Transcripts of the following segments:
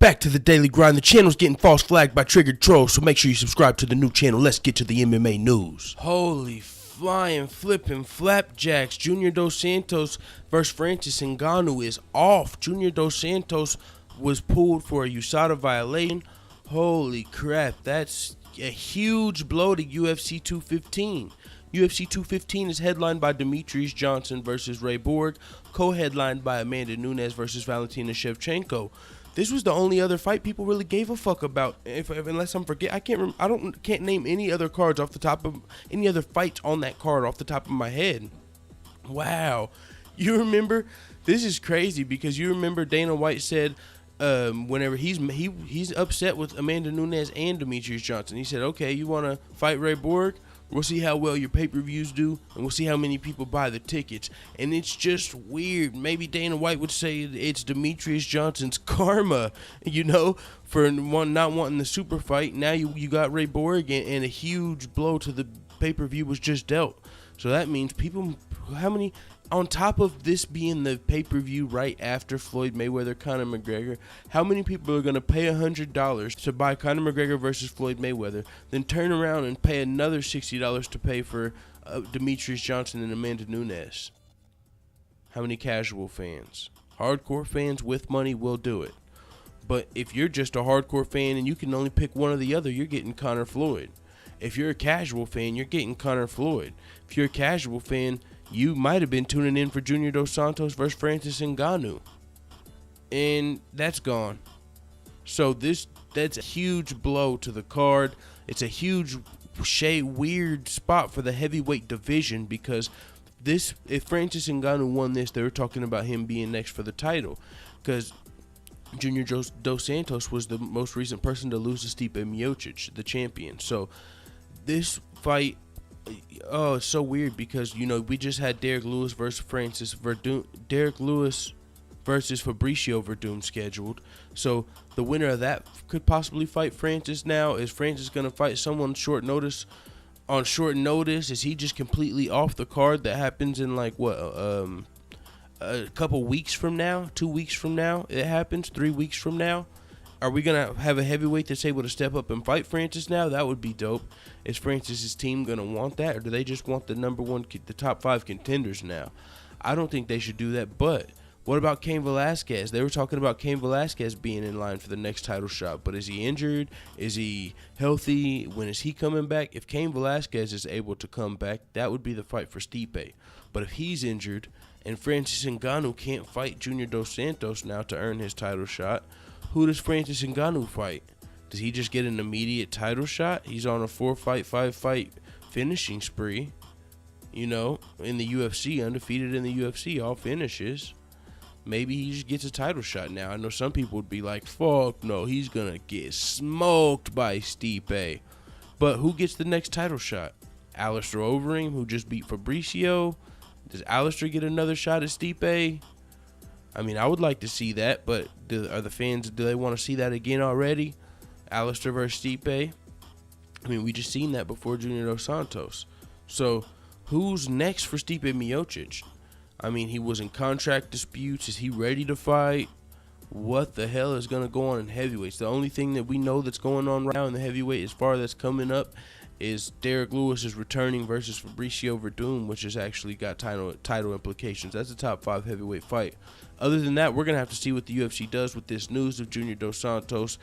Back to the daily grind. The channel's getting false flagged by triggered trolls, so make sure you subscribe to the new channel. Let's get to the MMA news. Holy flying flipping flapjacks. Junior Dos Santos versus Francis Ngannou is off. Junior Dos Santos was pulled for a USADA violation. Holy crap, that's a huge blow to UFC 215. UFC 215 is headlined by Demetrius Johnson versus Ray Borg, co-headlined by Amanda Nunes versus Valentina Shevchenko. This was the only other fight people really gave a fuck about. Unless I'm forget, I can't name any other cards off the top of any other fights on that card off the top of my head. Wow, you remember? This is crazy because you remember Dana White said whenever he's upset with Amanda Nunes and Demetrius Johnson, he said, "Okay, you want to fight Ray Borg? We'll see how well your pay-per-views do, and we'll see how many people buy the tickets." And it's just weird. Maybe Dana White would say it's Demetrius Johnson's karma, for not wanting the super fight. Now you got Ray Borg, and a huge blow to the pay-per-view was just dealt. So that means people, on top of this being the pay-per-view right after Floyd Mayweather, Conor McGregor, how many people are going to pay $100 to buy Conor McGregor versus Floyd Mayweather, then turn around and pay another $60 to pay for Demetrius Johnson and Amanda Nunes? How many casual fans? Hardcore fans with money will do it. But if you're just a hardcore fan and you can only pick one or the other, you're getting Conor Floyd. If you're a casual fan, you're getting Conor Floyd. If you're a casual fan, you might have been tuning in for Junior Dos Santos versus Francis Ngannou. And that's gone. So that's a huge blow to the card. It's a huge, weird spot for the heavyweight division because if Francis Ngannou won this, they were talking about him being next for the title. Because Junior Dos Santos was the most recent person to lose to Stipe Miocic, the champion. So this fight, it's so weird because we just had Derek Lewis versus Derek Lewis versus Fabricio Verdum scheduled. So the winner of that could possibly fight Francis. Now, is Francis going to fight someone on short notice? Is he just completely off the card? That happens in a couple weeks from now, 2 weeks from now. It happens 3 weeks from now. Are we going to have a heavyweight that's able to step up and fight Francis now? That would be dope. Is Francis's team going to want that, or do they just want the top 5 contenders now? I don't think they should do that, but what about Cain Velasquez? They were talking about Cain Velasquez being in line for the next title shot, but is he injured? Is he healthy? When is he coming back? If Cain Velasquez is able to come back, that would be the fight for Stipe. But if he's injured and Francis Ngannou can't fight Junior Dos Santos now to earn his title shot, who does Francis Ngannou fight? Does he just get an immediate title shot? He's on a 4-fight, 5-fight finishing spree, in the UFC, undefeated in the UFC, all finishes. Maybe he just gets a title shot now. I know some people would be like, fuck no, he's going to get smoked by Stipe. But who gets the next title shot? Alistair Overeem, who just beat Fabricio? Does Alistair get another shot at Stipe? I mean, I would like to see that, but do the fans want to see that again already? Alistair versus Stipe? I mean, we just seen that before Junior Dos Santos. So, who's next for Stipe Miocic? I mean, he was in contract disputes. Is he ready to fight? What the hell is going to go on in heavyweights? The only thing that we know that's going on right now in the heavyweight as far as that's coming up is Derek Lewis is returning versus Fabricio Verdum, which has actually got title implications. That's a top 5 heavyweight fight. Other than that, we're going to have to see what the UFC does with this news of Junior Dos Santos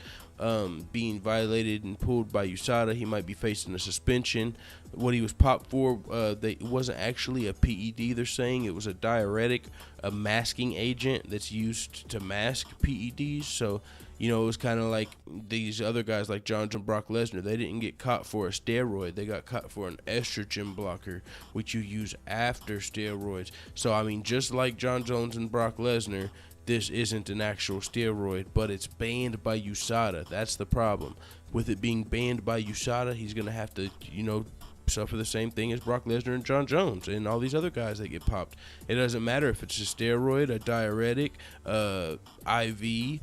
being violated and pulled by USADA. He might be facing a suspension. What he was popped for, it wasn't actually a PED, they're saying. It was a diuretic, a masking agent that's used to mask PEDs. So, it was kind of like these other guys like Jon Jones and Brock Lesnar. They didn't get caught for a steroid. They got caught for an estrogen blocker, which you use after steroids. So, I mean, just like Jon Jones and Brock Lesnar, this isn't an actual steroid, but it's banned by USADA. That's the problem. With it being banned by USADA, he's going to have to, suffer the same thing as Brock Lesnar and Jon Jones and all these other guys that get popped. It doesn't matter if it's a steroid, a diuretic, IV,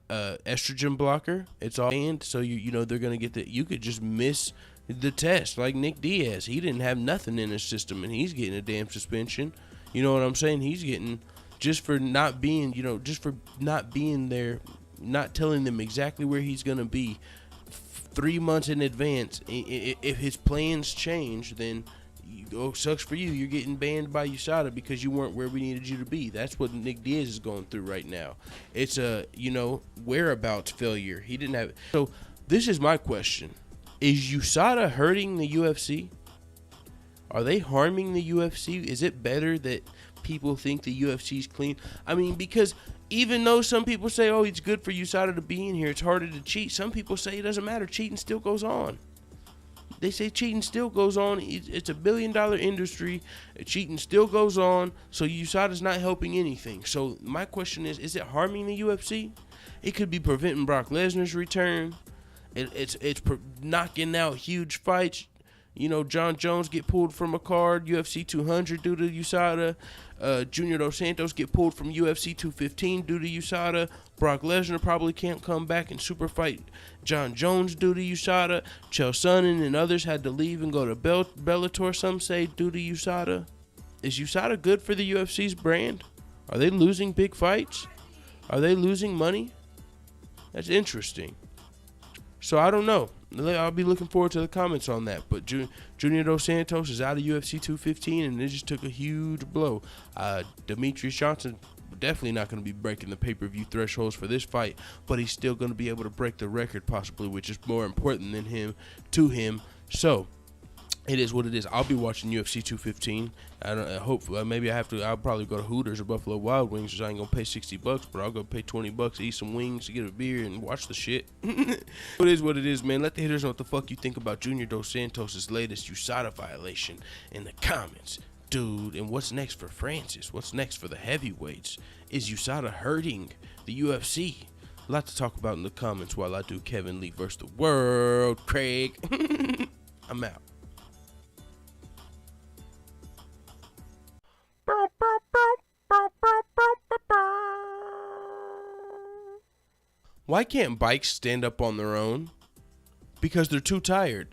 estrogen blocker. It's all banned. So they're gonna get that. You could just miss the test, like Nick Diaz. He didn't have nothing in his system, and he's getting a damn suspension. You know what I'm saying? He's getting just for not being, just for not being there, not telling them exactly where he's gonna be 3 months in advance. If his plans change, then sucks for you. You're getting banned by USADA because you weren't where we needed you to be. That's what Nick Diaz is going through right now. It's a, whereabouts failure. He didn't have. So this is my question: is USADA hurting the UFC? Are they harming the UFC? Is it better that people think the UFC's clean? I mean, because even though some people say, oh, it's good for USADA to be in here, it's harder to cheat. Some people say it doesn't matter. Cheating still goes on. They say cheating still goes on. It's $1 billion industry. Cheating still goes on. So USADA's not helping anything. So my question is it harming the UFC? It could be preventing Brock Lesnar's return. It's knocking out huge fights. John Jones get pulled from a card, UFC 200 due to USADA. Junior Dos Santos get pulled from UFC 215 due to USADA. Brock Lesnar probably can't come back and super fight John Jones due to USADA. Chael Sonnen and others had to leave and go to Bellator, some say, due to USADA. Is USADA good for the UFC's brand? Are they losing big fights? Are they losing money? That's interesting. So I don't know. I'll be looking forward to the comments on that. But Junior Dos Santos is out of UFC 215, and it just took a huge blow. Demetrius Johnson definitely not going to be breaking the pay-per-view thresholds for this fight, but he's still going to be able to break the record possibly, which is more important than him. So it is what it is. I'll be watching UFC 215. I'll probably go to Hooters or Buffalo Wild Wings, because I ain't gonna pay $60, but I'll go pay $20 to eat some wings, to get a beer, and watch the shit. It is what it is, man. Let the hitters know what the fuck you think about Junior Dos Santos' latest USADA violation in the comments, dude. And what's next for Francis? What's next for the heavyweights? Is USADA hurting the UFC? A lot to talk about in the comments while I do Kevin Lee versus the world, Craig. I'm out. Why can't bikes stand up on their own? Because they're too tired.